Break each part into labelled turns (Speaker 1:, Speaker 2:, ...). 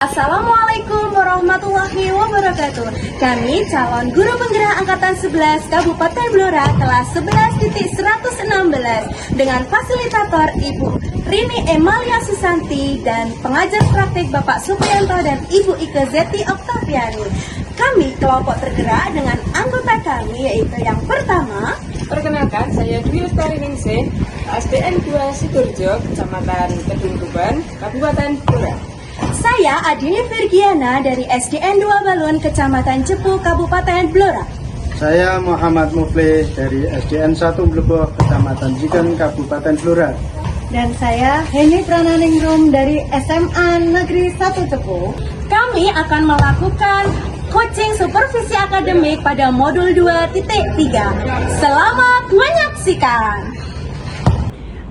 Speaker 1: Assalamualaikum warahmatullahi wabarakatuh. Kami calon guru penggerak angkatan 11 Kabupaten Blora kelas 11.116 dengan fasilitator Ibu Rini Emalia Susanti dan pengajar praktik Bapak Supriyanto dan Ibu Ike Zeti Oktaviani. Kami kelompok tergerak dengan anggota kami yaitu yang pertama.
Speaker 2: Perkenalkan, saya Dwi Lestari Ningsih, SDN 2 Sidoarjo, Kecamatan Kedung Tuban, Kabupaten Blora.
Speaker 1: Saya Adini Virgiana dari SDN 2 Balun, Kecamatan Cepu, Kabupaten Blora.
Speaker 3: Saya Muhammad Muflih dari SDN 1 Bleboh, Kecamatan Jigen, Kabupaten Blora.
Speaker 4: Dan saya Heni Prananingrum dari SMA Negeri 1 Cepu.
Speaker 1: Kami akan melakukan coaching supervisi akademik pada modul 2.3. Selamat menyaksikan.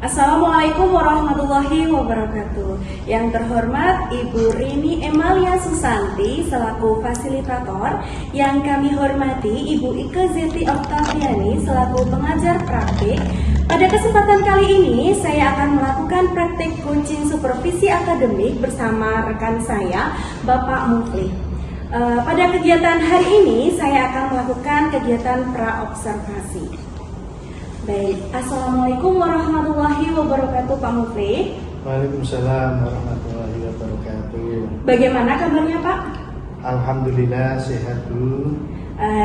Speaker 1: Assalamualaikum warahmatullahi wabarakatuh. Yang terhormat Ibu Rini Emalia Susanti selaku fasilitator, yang kami hormati Ibu Ike Zeti Oktaviani selaku pengajar praktik. Pada kesempatan kali ini saya akan melakukan praktik coaching supervisi akademik bersama rekan saya Bapak Muflih. Pada kegiatan hari ini saya akan melakukan kegiatan pra-observasi. Baik, Assalamualaikum warahmatullahi wabarakatuh Pak Muflih.
Speaker 3: Waalaikumsalam warahmatullahi wabarakatuh.
Speaker 1: Bagaimana kabarnya Pak?
Speaker 3: Alhamdulillah sehat Bu.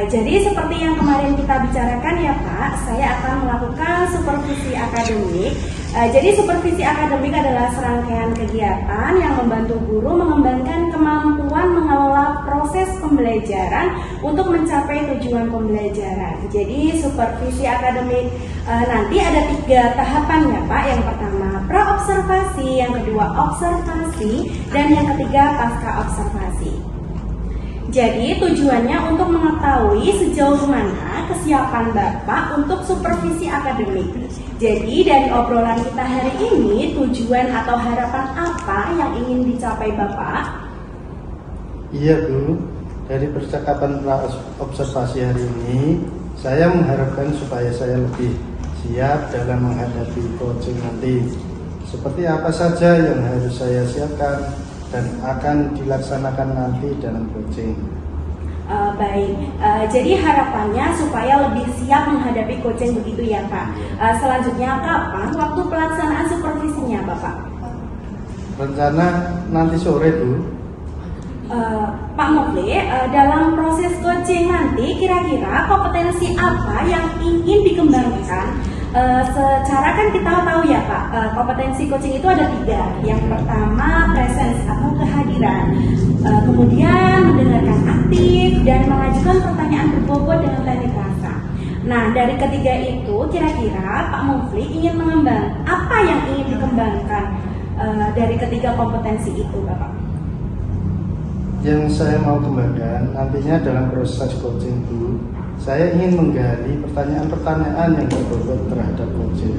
Speaker 1: Jadi seperti yang kemarin kita bicarakan ya Pak, saya akan melakukan supervisi akademik. Jadi supervisi akademik adalah serangkaian kegiatan yang membantu guru mengembangkan kemampuan mengelola proses pembelajaran untuk mencapai tujuan pembelajaran. Jadi supervisi akademik nanti ada 3 tahapan ya Pak. Yang pertama pra-observasi, yang kedua observasi, dan yang ketiga pasca observasi. Jadi tujuannya untuk mengetahui sejauh mana kesiapan Bapak untuk supervisi akademik. Jadi dari obrolan kita hari ini, tujuan atau harapan apa yang ingin dicapai Bapak?
Speaker 3: Iya Bu, dari percakapan observasi hari ini, saya mengharapkan supaya saya lebih siap dalam menghadapi coaching nanti. Seperti apa saja yang harus saya siapkan dan akan dilaksanakan nanti dalam coaching.
Speaker 1: Baik, jadi harapannya supaya lebih siap menghadapi coaching begitu ya Pak. Selanjutnya kapan waktu pelaksanaan supervisinya Bapak?
Speaker 3: Rencana nanti sore Bu.
Speaker 1: Pak Muflih, dalam proses coaching nanti kira-kira kompetensi apa yang ingin dikembangkan? Secara kan kita tahu ya Pak, kompetensi coaching itu ada 3. Yang pertama presence atau kehadiran, kemudian mendengarkan aktif dan mengajukan pertanyaan berbobot dengan teknik rasa. Nah dari ketiga itu kira-kira Pak Muflih ingin mengembang apa yang ingin dikembangkan dari ketiga kompetensi itu Bapak?
Speaker 3: Yang saya mau kembangkan nantinya dalam proses coaching Bu, saya ingin menggali pertanyaan-pertanyaan yang berbobot terhadap coaching.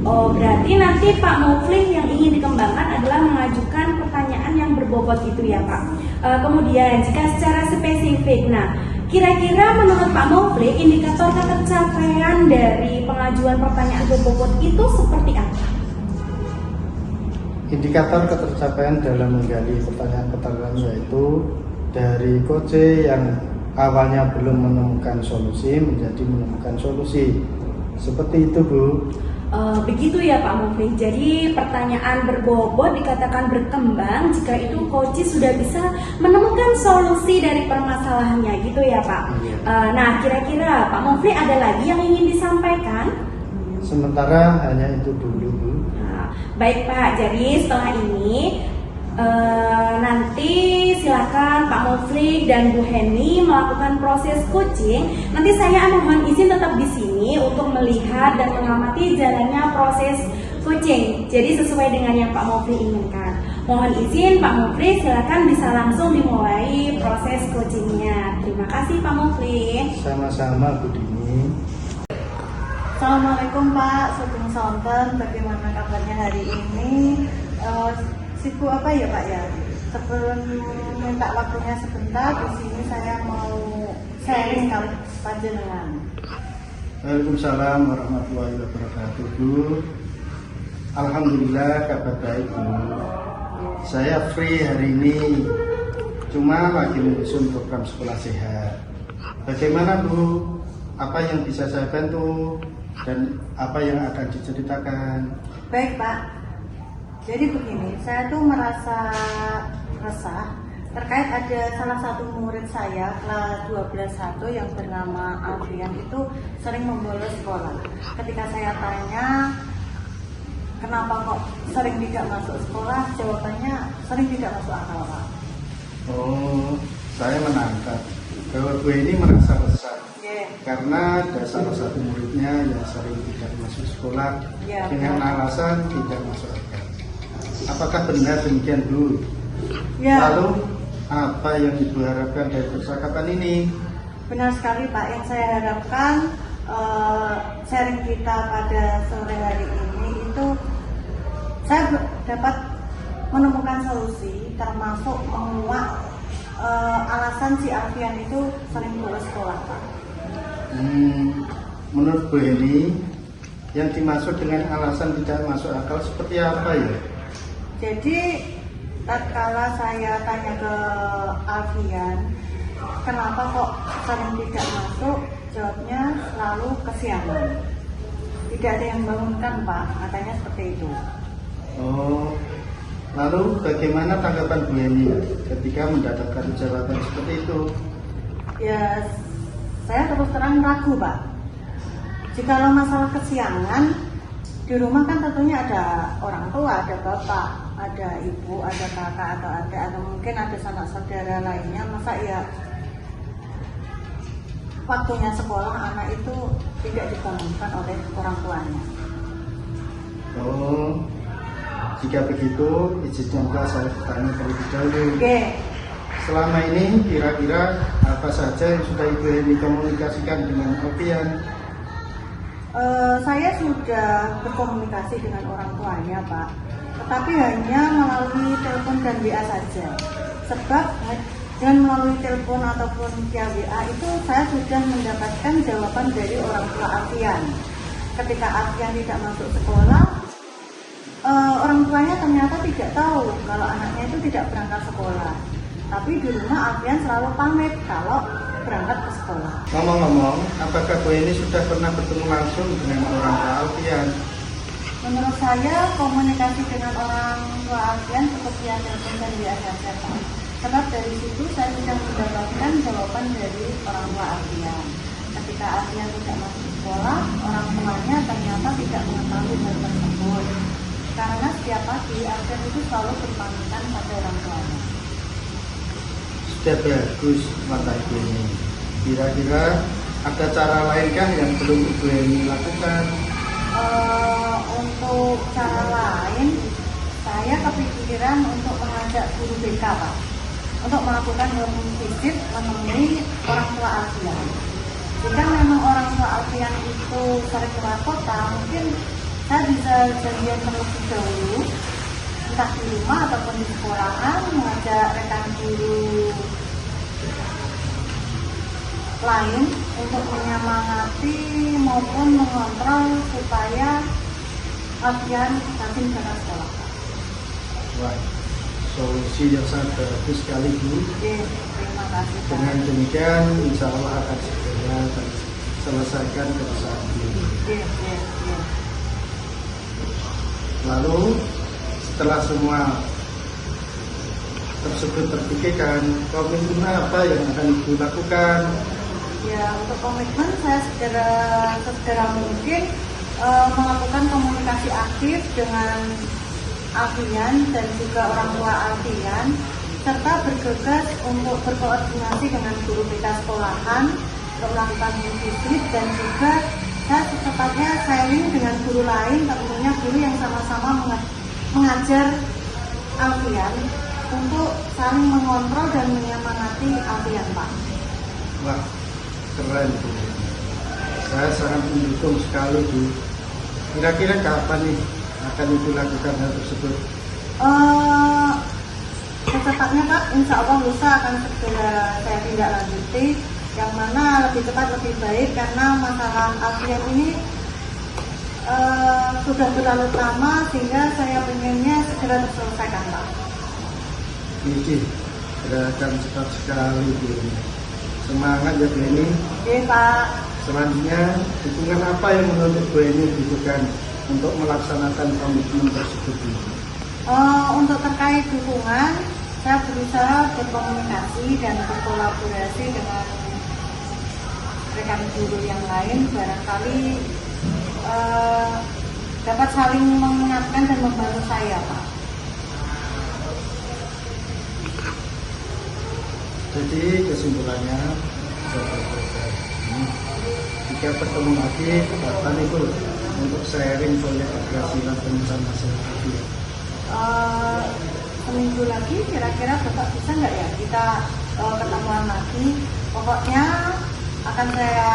Speaker 1: Oh, berarti nanti Pak Muflih yang ingin dikembangkan adalah mengajukan pertanyaan yang berbobot itu ya Pak. Kemudian jika secara spesifik, nah kira-kira menurut Pak Muflih indikator ketercapaian dari pengajuan pertanyaan berbobot itu seperti apa?
Speaker 3: Indikator ketercapaian dalam menggali pertanyaan-pertanyaan yaitu dari coach yang awalnya belum menemukan solusi menjadi menemukan solusi. Seperti itu Bu.
Speaker 1: Begitu ya Pak Muflih. Jadi pertanyaan berbobot dikatakan berkembang jika itu coach sudah bisa menemukan solusi dari permasalahannya gitu ya Pak. Nah kira-kira Pak Muflih ada lagi yang ingin disampaikan?
Speaker 3: Sementara hanya itu dulu Bu.
Speaker 1: Baik Pak, jadi setelah ini nanti silakan Pak Muflih dan Bu Heni melakukan proses coaching. Nanti saya mohon izin tetap di sini untuk melihat dan mengamati jalannya proses coaching. Jadi sesuai dengan yang Pak Muflih inginkan. Mohon izin Pak Muflih, silakan bisa langsung dimulai proses coachingnya. Terima kasih Pak Muflih.
Speaker 3: Sama-sama Bu Dini.
Speaker 4: Assalamualaikum Pak, sugeng sonten. Bagaimana kabarnya hari ini? Sibuk apa ya Pak ya? Sebelum minta waktunya sebentar, di sini saya mau sharing kalau panjenengan.
Speaker 3: Waalaikumsalam warahmatullahi wabarakatuh Bu. Alhamdulillah kabar baik Bu. Saya free hari ini, cuma lagi menyusun program sekolah sehat. Bagaimana Bu? Apa yang bisa saya bantu dan apa yang akan diceritakan?
Speaker 4: Baik Pak, jadi begini, saya tuh merasa resah terkait ada salah satu murid saya kelas 12-1 yang bernama Alfian itu sering membolos sekolah. Ketika saya tanya kenapa kok sering tidak masuk sekolah, jawabannya sering tidak masuk akal Pak.
Speaker 3: Oh, saya menangkap bahwa Bu ini merasa resah
Speaker 4: Yeah.
Speaker 3: karena ada salah satu muridnya yang sering tidak masuk sekolah
Speaker 4: Ya,
Speaker 3: dengan
Speaker 4: benar.
Speaker 3: alasan tidak masuk akal. Apakah benar demikian Bu?
Speaker 4: Ya,
Speaker 3: Lalu apa yang Ibu harapkan dari percakapan ini?
Speaker 4: benar sekali Pak. Yang saya harapkan sharing kita pada sore hari ini itu saya dapat menemukan solusi, termasuk menguak alasan si Alfian itu sering bolos sekolah Pak.
Speaker 3: Menurut Bu Eni, yang dimaksud dengan alasan tidak masuk akal seperti apa ya?
Speaker 4: Jadi tatkala saya tanya ke Alfian, kenapa kok sering tidak masuk, jawabnya selalu kesiangan. Tidak ada yang bangunkan Pak, katanya seperti itu.
Speaker 3: Oh, lalu bagaimana tanggapan Bu Eni ketika mendapatkan jawaban seperti itu?
Speaker 4: Ya, saya terus terang ragu Pak. Jikalau masalah kesiangan, di rumah kan tentunya ada orang tua, ada bapak, ada ibu, ada kakak atau adik, atau mungkin ada sanak saudara lainnya. Masa ya waktunya sekolah anak itu tidak dibangunkan oleh orang tuanya.
Speaker 3: Oh, jika begitu izinkanlah saya bertanya terlebih dahulu.
Speaker 4: Oke,
Speaker 3: Selama ini kira-kira apa saja yang sudah Ibu Eni komunikasikan dengan Alfian?
Speaker 4: saya sudah berkomunikasi dengan orang tuanya Pak, tetapi hanya melalui telepon dan WA saja. Sebab dengan melalui telepon ataupun via WA itu saya sudah mendapatkan jawaban dari orang tua Alfian. Ketika Alfian tidak masuk sekolah, orang tuanya ternyata tidak tahu kalau anaknya itu tidak berangkat sekolah. Tapi di rumah Alfian selalu pamit kalau berangkat ke sekolah.
Speaker 3: Ngomong-ngomong, apakah Bu Eni sudah pernah bertemu langsung dengan orang tua Alfian?
Speaker 4: Menurut saya komunikasi dengan orang tua Alfian cukup via telepon dan WA saja Pak. Sebab dari situ saya sudah mendapatkan jawaban dari orang tua Alfian. Ketika Alfian tidak masuk sekolah, orang tuanya ternyata tidak mengetahui hal tersebut. Karena setiap pagi Alfian itu selalu berpamitan pada orang tuanya.
Speaker 3: Sudah bagus mata Ibu Eni. Kira-kira ada cara lainkah yang belum Ibu Eni lakukan?
Speaker 4: Untuk cara lain, saya kepikiran untuk mengajak guru BK Pak, untuk melakukan home visit menemui orang tua Alfian. Jika memang orang tua Alfian itu sering keluar kota, mungkin saya bisa janjian terlebih dahulu, entah di rumah ataupun di sekolahan, mengajak rekan guru lain untuk menyemangati maupun mengontrol supaya Alfian rajin berangkat sekolah.
Speaker 3: Wah, solusi yang sangat bagus sekali Bu.
Speaker 4: Oke, terima kasih Pak.
Speaker 3: Dengan demikian, insya Allah akan segera selesaikan keresahan ini.
Speaker 4: Oke.
Speaker 3: Lalu setelah semua tersebut terpikirkan, komitmen apa yang akan Ibu lakukan?
Speaker 4: Ya, untuk komitmen saya segera mungkin melakukan komunikasi aktif dengan Alfian dan juga orang tua Alfian, serta bergegas untuk berkoordinasi dengan guru BK sekolahan untuk melakukan visit, dan juga saya secepatnya sharing dengan guru lain, tentunya guru yang sama-sama mengajar Alfian untuk saling mengontrol dan menyemangati Alfian Pak.
Speaker 3: Wah, keren Bu. Saya sangat mendukung sekali Bu. Kira-kira kapan nih akan Ibu lakukan hal tersebut?
Speaker 4: Secepatnya Pak, insya Allah lusa akan segera saya tindak lanjuti, yang mana lebih cepat lebih baik karena masalah Alfian ini sudah berlarut lama, sehingga saya pengennya segera terselesaikan Pak.
Speaker 3: Iji, gerakan cepat sekali Bu Heni. Semangat ya Bu Heni.
Speaker 4: Oke Pak.
Speaker 3: Selanjutnya, dukungan apa yang menurut Bu Heni dibutuhkan untuk melaksanakan komitmen tersebut?
Speaker 4: Untuk terkait dukungan, saya berusaha berkomunikasi dan berkolaborasi dengan rekan guru yang lain, barangkali dapat saling mengingatkan dan membantu saya, Pak.
Speaker 3: Jadi kesimpulannya, jika bertemu lagi, kapan itu untuk sharing proyek keberhasilan pemecahan masalah itu?
Speaker 4: Seminggu lagi kira-kira Bapak bisa nggak ya kita ketemuan lagi? Pokoknya akan saya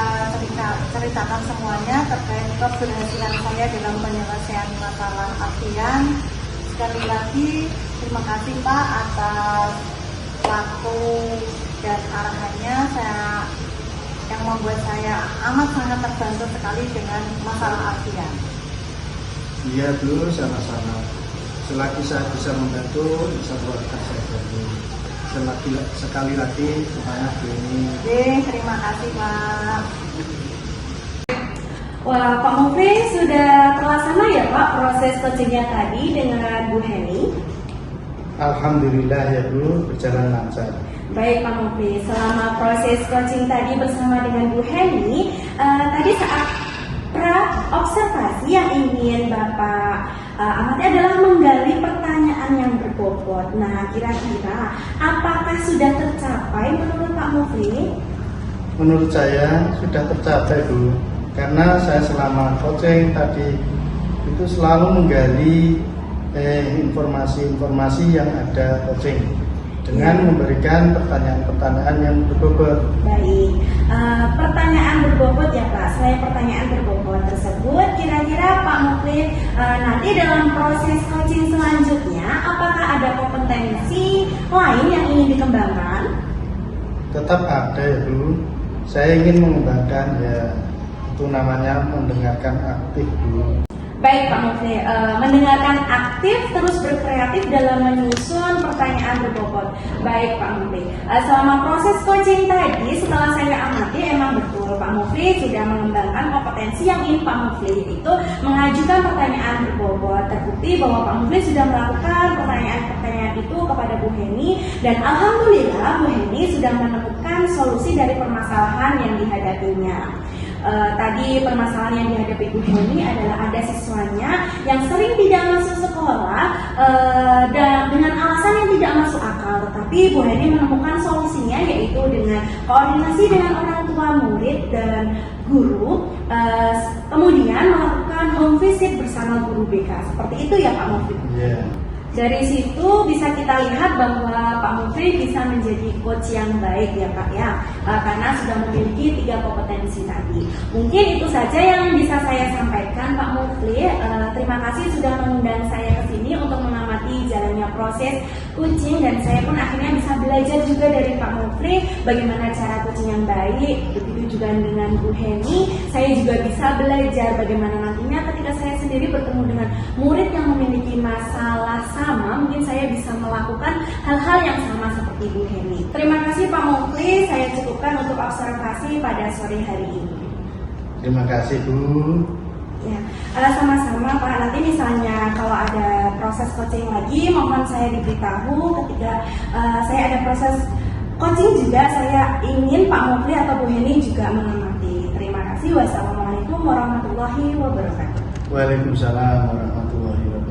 Speaker 4: ceritakan semuanya terkait keberhasilan saya dalam penyelesaian masalah ASEAN. Sekali lagi terima kasih Pak atas waktu dan arahannya, yang membuat saya amat sangat terbantu sekali dengan masalah ASEAN.
Speaker 3: Iya Bu, sama-sama. Selagi saya bisa membantu, insya Allah akan saya bantu. Sekali lagi, semangat Bu Heni.
Speaker 4: Oke, terima kasih Pak.
Speaker 1: Wah, Pak Mufri sudah terlaksana ya Pak proses coachingnya tadi dengan Bu Heni?
Speaker 3: Alhamdulillah ya Bu, berjalan lancar.
Speaker 1: Baik Pak Mufri, selama proses coaching tadi bersama dengan Bu Heni, tadi saat observasi yang ingin Bapak amati adalah menggali pertanyaan yang berbobot. Nah, kira-kira apakah sudah tercapai menurut Pak Mufri?
Speaker 3: Menurut saya sudah tercapai Bu, karena saya selama coaching tadi itu selalu menggali informasi-informasi yang ada coaching dengan memberikan pertanyaan-pertanyaan yang berbobot.
Speaker 1: Baik, pertanyaan berbobot ya Pak. Selain pertanyaan berbobot tersebut, kira-kira Pak Mufri nanti dalam proses coaching selanjutnya, apakah ada kompetensi lain yang ingin dikembangkan?
Speaker 3: Tetap ada ya Bu. Saya ingin mengembangkan ya itu namanya mendengarkan aktif Bu.
Speaker 1: Baik Pak Mufri, mendengarkan aktif terus berkreatif dalam menyusun pertanyaan berbobot. Baik Pak Mufri, selama proses coaching tadi setelah saya amati emang betul Pak Mufri sudah mengembangkan kompetensi yang ingin Pak Mufri, itu mengajukan pertanyaan berbobot. Terbukti bahwa Pak Mufri sudah melakukan pertanyaan-pertanyaan itu kepada Bu Heni, dan alhamdulillah Bu Heni sudah menemukan solusi dari permasalahan yang dihadapinya. Tadi permasalahan yang dihadapi Bu Heni adalah ada siswanya yang sering tidak masuk sekolah dan dengan alasan yang tidak masuk akal, tetapi Bu Heni menemukan solusinya, yaitu dengan koordinasi dengan orang tua murid dan guru, kemudian melakukan home visit bersama guru BK. Seperti itu ya Pak Mufri?
Speaker 3: Yeah.
Speaker 1: Dari situ bisa kita lihat bahwa Pak Mufri bisa menjadi coach yang baik ya Pak ya, karena sudah memiliki 3 kompetensi tadi. Mungkin itu saja yang bisa saya sampaikan Pak Mufri. Terima kasih sudah mengundang saya ke sini untuk mengamati jalannya proses coaching, dan saya pun akhirnya bisa belajar juga dari Pak Mufri bagaimana cara coaching yang baik. Begitu juga dengan Bu Heni, saya juga bisa belajar bagaimana nantinya ketika saya sendiri bertemu dengan murid yang memiliki masalah sama, mungkin saya bisa melakukan hal-hal yang sama seperti Bu Heni. Terima kasih Pak Mufri, saya cukupkan untuk observasi pada sore hari ini.
Speaker 3: Terima kasih Bu.
Speaker 1: Ya, sama-sama Pak. Nanti misalnya kalau ada proses coaching lagi, mohon saya diberitahu. Ketika saya ada proses coaching juga, saya ingin Pak Mufri atau Bu Heni juga mengamati. Terima kasih. Wassalamualaikum warahmatullahi wabarakatuh.
Speaker 3: Waalaikumsalam warahmatullahi wabarakatuh.